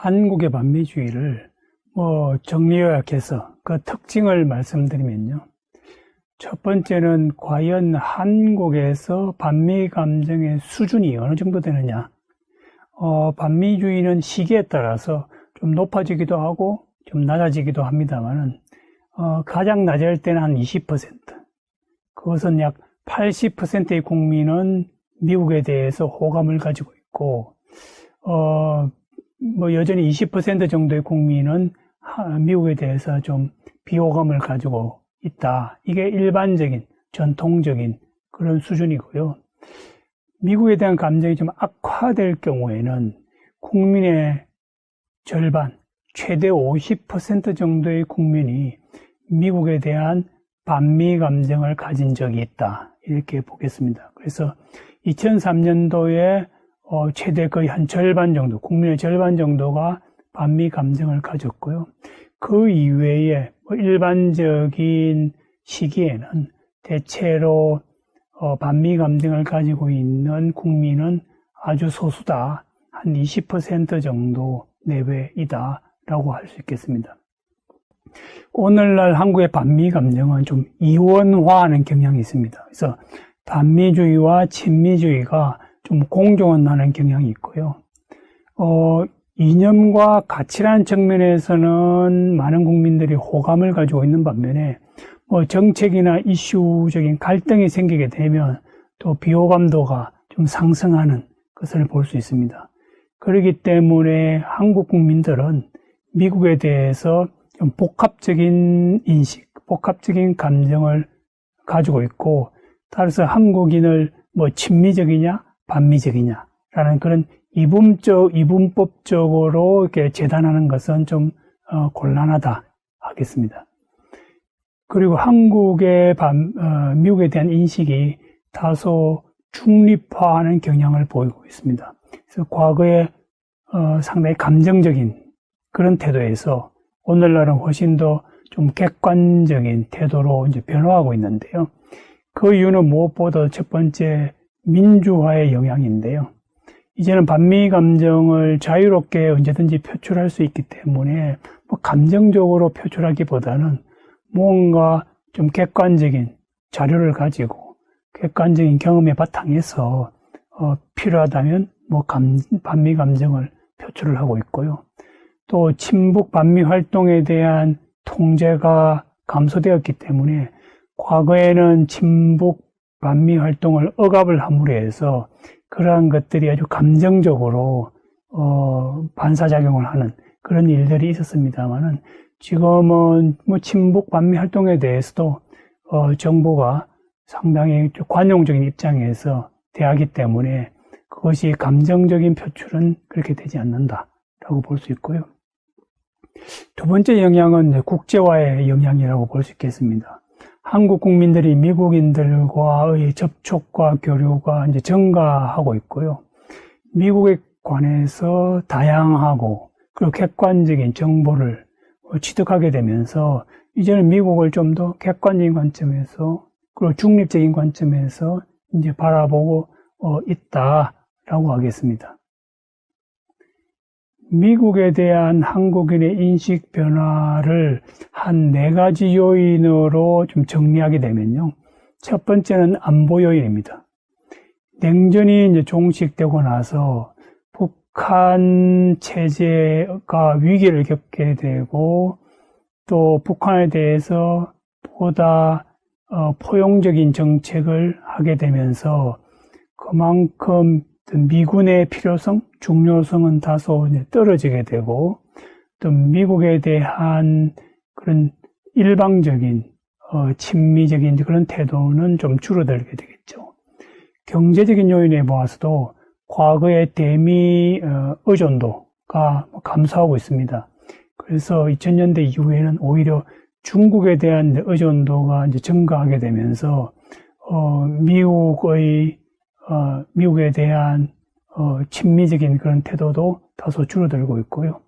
한국의 반미주의를 정리요약해서 그 특징을 말씀드리면요. 첫 번째는 과연 한국에서 반미 감정의 수준이 어느 정도 되느냐. 반미주의는 시기에 따라서 좀 높아지기도 하고 좀 낮아지기도 합니다만은, 가장 낮을 때는 한 20%. 그것은 약 80%의 국민은 미국에 대해서 호감을 가지고 있고, 여전히 20% 정도의 국민은 미국에 대해서 좀 비호감을 가지고 있다. 이게 일반적인, 전통적인 그런 수준이고요. 미국에 대한 감정이 좀 악화될 경우에는 국민의 절반, 최대 50% 정도의 국민이 미국에 대한 반미 감정을 가진 적이 있다. 이렇게 보겠습니다. 그래서 2003년도에 최대 거의 한 절반 정도, 국민의 절반 정도가 반미 감정을 가졌고요. 그 이외에 일반적인 시기에는 대체로 반미 감정을 가지고 있는 국민은 아주 소수다. 한 20% 정도 내외이다 라고 할 수 있겠습니다. 오늘날 한국의 반미 감정은 좀 이원화하는 경향이 있습니다. 그래서 반미주의와 친미주의가 좀 공존하는 경향이 있고요. 이념과 가치라는 측면에서는 많은 국민들이 호감을 가지고 있는 반면에 정책이나 이슈적인 갈등이 생기게 되면 또 비호감도가 좀 상승하는 것을 볼 수 있습니다. 그렇기 때문에 한국 국민들은 미국에 대해서 좀 복합적인 인식, 복합적인 감정을 가지고 있고, 따라서 한국인을 친미적이냐, 반미적이냐라는 그런 이분법적으로 이렇게 재단하는 것은 좀 곤란하다 하겠습니다. 그리고 한국의 미국에 대한 인식이 다소 중립화하는 경향을 보이고 있습니다. 그래서 과거에 상당히 감정적인 그런 태도에서 오늘날은 훨씬 더 좀 객관적인 태도로 이제 변화하고 있는데요. 그 이유는 무엇보다 첫 번째 민주화의 영향인데요. 이제는 반미 감정을 자유롭게 언제든지 표출할 수 있기 때문에 감정적으로 표출하기보다는 뭔가 좀 객관적인 자료를 가지고 객관적인 경험에 바탕에서 필요하다면 반미 감정을 표출을 하고 있고요. 또 친북 반미 활동에 대한 통제가 감소되었기 때문에 과거에는 친북 반미 활동을 억압을 함으로 해서 그러한 것들이 아주 감정적으로 반사작용을 하는 그런 일들이 있었습니다만은, 지금은 친북 반미 활동에 대해서도 정부가 상당히 관용적인 입장에서 대하기 때문에 그것이 감정적인 표출은 그렇게 되지 않는다라고 볼 수 있고요. 두 번째 영향은 국제화의 영향이라고 볼 수 있겠습니다. 한국 국민들이 미국인들과의 접촉과 교류가 이제 증가하고 있고요. 미국에 관해서 다양하고 그리고 객관적인 정보를 취득하게 되면서 이제는 미국을 좀 더 객관적인 관점에서 그리고 중립적인 관점에서 이제 바라보고 있다라고 하겠습니다. 미국에 대한 한국인의 인식 변화를 한 4가지 요인으로 좀 정리하게 되면요. 첫 번째는 안보 요인입니다. 냉전이 이제 종식되고 나서 북한 체제가 위기를 겪게 되고 또 북한에 대해서 보다 포용적인 정책을 하게 되면서 그만큼 미군의 필요성, 중요성은 다소 떨어지게 되고 또 미국에 대한 그런 일방적인 친미적인 그런 태도는 좀 줄어들게 되겠죠. 경제적인 요인에 보아서도 과거의 대미 의존도가 감소하고 있습니다. 그래서 2000년대 이후에는 오히려 중국에 대한 의존도가 이제 증가하게 되면서 미국에 대한 친미적인 그런 태도도 다소 줄어들고 있고요.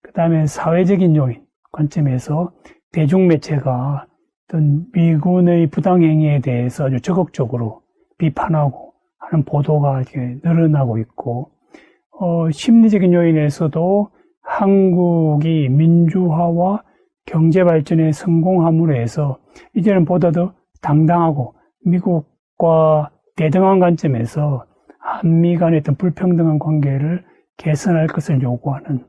그 다음에 사회적인 요인 관점에서 대중매체가 어떤 미군의 부당행위에 대해서 아주 적극적으로 비판하고 하는 보도가 이렇게 늘어나고 있고, 심리적인 요인에서도 한국이 민주화와 경제발전에 성공함으로 해서 이제는 보다 더 당당하고 미국과 대등한 관점에서 한미 간의 어떤 불평등한 관계를 개선할 것을 요구하는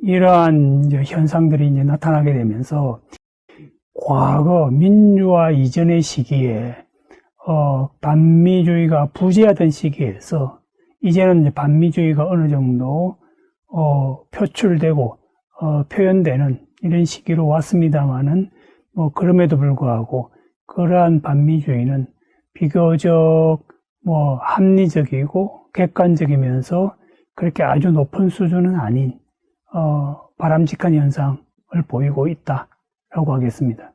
이러한 이제 현상들이 이제 나타나게 되면서 과거 민주화 이전의 시기에 반미주의가 부재하던 시기에서 이제는 이제 반미주의가 어느 정도 표출되고 표현되는 이런 시기로 왔습니다만은 뭐 그럼에도 불구하고 그러한 반미주의는 비교적 뭐 합리적이고 객관적이면서 그렇게 아주 높은 수준은 아닌 바람직한 현상을 보이고 있다라고 하겠습니다.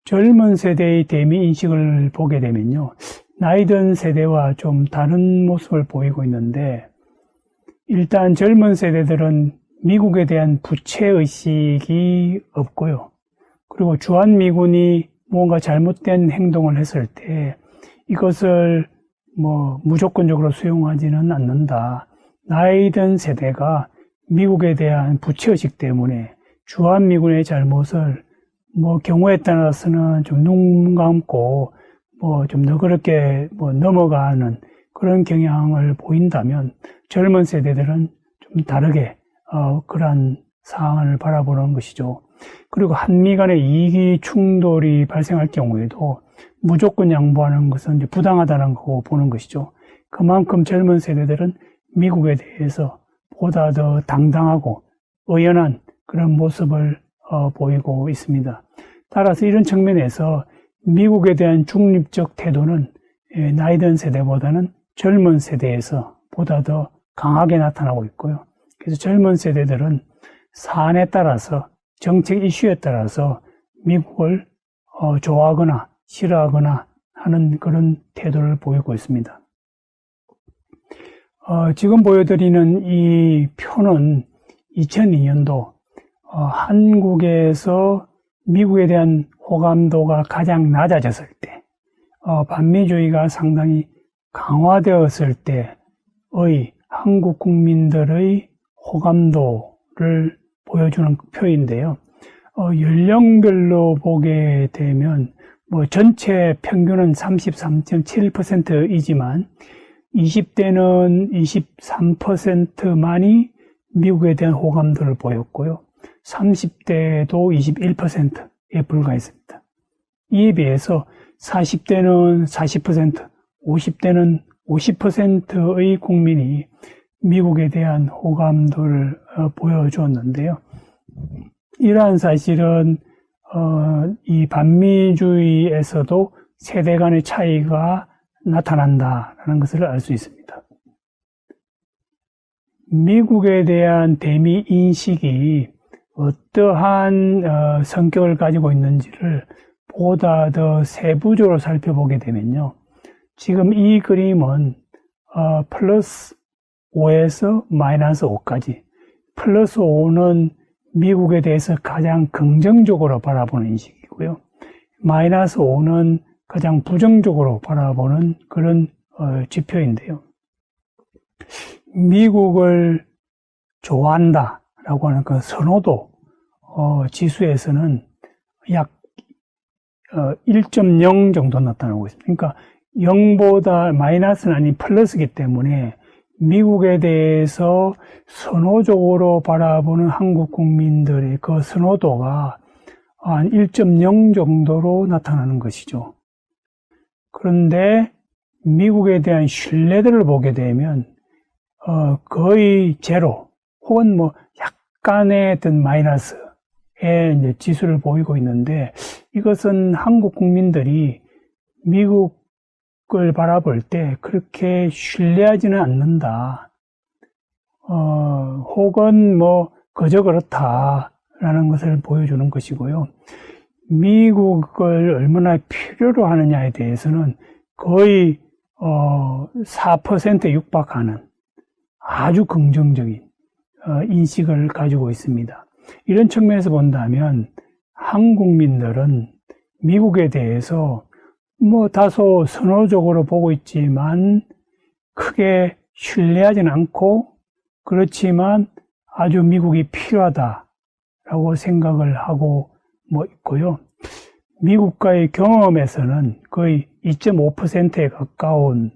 젊은 세대의 대미 인식을 보게 되면요, 나이 든 세대와 좀 다른 모습을 보이고 있는데, 일단 젊은 세대들은 미국에 대한 부채의식이 없고요. 그리고 주한미군이 뭔가 잘못된 행동을 했을 때 이것을 뭐 무조건적으로 수용하지는 않는다. 나이 든 세대가 미국에 대한 부채의식 때문에 주한미군의 잘못을 뭐 경우에 따라서는 좀 눈 감고 뭐 좀 너그럽게 뭐 넘어가는 그런 경향을 보인다면 젊은 세대들은 좀 다르게 그러한 상황을 바라보는 것이죠. 그리고 한미 간의 이익 충돌이 발생할 경우에도 무조건 양보하는 것은 이제 부당하다는 거 보는 것이죠. 그만큼 젊은 세대들은 미국에 대해서 보다 더 당당하고 의연한 그런 모습을 보이고 있습니다. 따라서 이런 측면에서 미국에 대한 중립적 태도는 나이 든 세대보다는 젊은 세대에서 보다 더 강하게 나타나고 있고요. 그래서 젊은 세대들은 사안에 따라서 정책 이슈에 따라서 미국을 좋아하거나 싫어하거나 하는 그런 태도를 보이고 있습니다. 지금 보여드리는 이 표는 2002년도 한국에서 미국에 대한 호감도가 가장 낮아졌을 때, 반미주의가 상당히 강화되었을 때의 한국 국민들의 호감도를 보여주는 표인데요. 연령별로 보게 되면 뭐 전체 평균은 33.7%이지만 20대는 23%만이 미국에 대한 호감도를 보였고요. 30대도 21%에 불과했습니다. 이에 비해서 40대는 40%, 50대는 50%의 국민이 미국에 대한 호감도를 보여주었는데요. 이러한 사실은 이 반미주의에서도 세대 간의 차이가 나타난다는 것을 알 수 있습니다. 미국에 대한 대미 인식이 어떠한 성격을 가지고 있는지를 보다 더 세부적으로 살펴보게 되면요. 지금 이 그림은 플러스 5에서 마이너스 5까지, 플러스 5는 미국에 대해서 가장 긍정적으로 바라보는 인식이고요. 마이너스 5는 가장 부정적으로 바라보는 그런 지표인데요. 미국을 좋아한다라고 하는 그 선호도 지수에서는 약 1.0 정도 나타나고 있습니다. 그러니까 0보다 마이너스는 아닌 플러스이기 때문에 미국에 대해서 선호적으로 바라보는 한국 국민들의 그 선호도가 한 1.0 정도로 나타나는 것이죠. 그런데 미국에 대한 신뢰도를 보게 되면 거의 제로 혹은 뭐 약간의 어떤 마이너스의 이제 지수를 보이고 있는데, 이것은 한국 국민들이 미국을 바라볼 때 그렇게 신뢰하지는 않는다. 혹은 뭐 그저 그렇다라는 것을 보여주는 것이고요. 미국을 얼마나 필요로 하느냐에 대해서는 거의 4%에 육박하는 아주 긍정적인 인식을 가지고 있습니다. 이런 측면에서 본다면 한국민들은 미국에 대해서 뭐 다소 선호적으로 보고 있지만 크게 신뢰하지는 않고, 그렇지만 아주 미국이 필요하다라고 생각을 하고 있고요. 미국과의 경험에서는 거의 2.5%에 가까운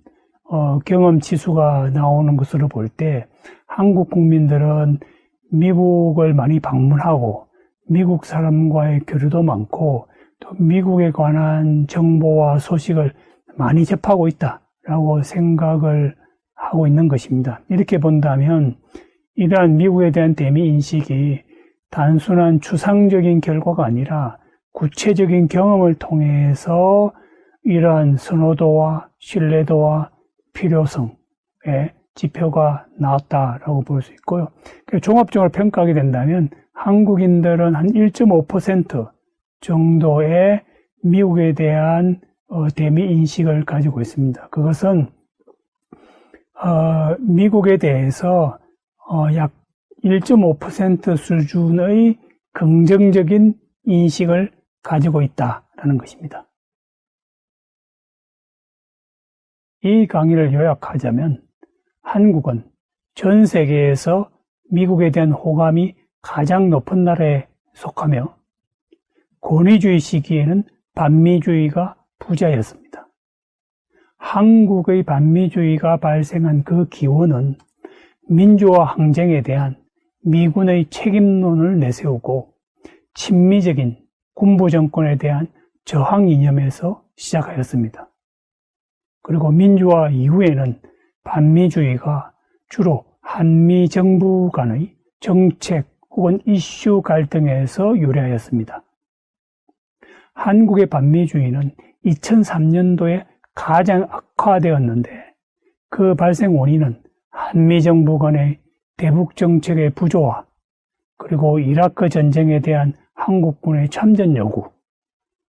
경험 지수가 나오는 것으로 볼 때 한국 국민들은 미국을 많이 방문하고 미국 사람과의 교류도 많고 또 미국에 관한 정보와 소식을 많이 접하고 있다라고 생각을 하고 있는 것입니다. 이렇게 본다면 이러한 미국에 대한 대미 인식이 단순한 추상적인 결과가 아니라 구체적인 경험을 통해서 이러한 선호도와 신뢰도와 필요성의 지표가 나왔다라고 볼 수 있고요. 종합적으로 평가하게 된다면 한국인들은 한 1.5% 정도의 미국에 대한 대미 인식을 가지고 있습니다. 그것은 미국에 대해서 약 1.5% 수준의 긍정적인 인식을 가지고 있다라는 것입니다. 이 강의를 요약하자면 한국은 전 세계에서 미국에 대한 호감이 가장 높은 나라에 속하며 권위주의 시기에는 반미주의가 부자였습니다. 한국의 반미주의가 발생한 그 기원은 민주화 항쟁에 대한 미군의 책임론을 내세우고 친미적인 군부 정권에 대한 저항 이념에서 시작하였습니다. 그리고 민주화 이후에는 반미주의가 주로 한미 정부 간의 정책 혹은 이슈 갈등에서 유래하였습니다. 한국의 반미주의는 2003년도에 가장 악화되었는데 그 발생 원인은 한미 정부 간의 대북 정책의 부조화, 그리고 이라크 전쟁에 대한 한국군의 참전 요구,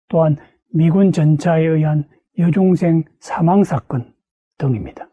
또한 미군 전차에 의한 여중생 사망 사건 등입니다.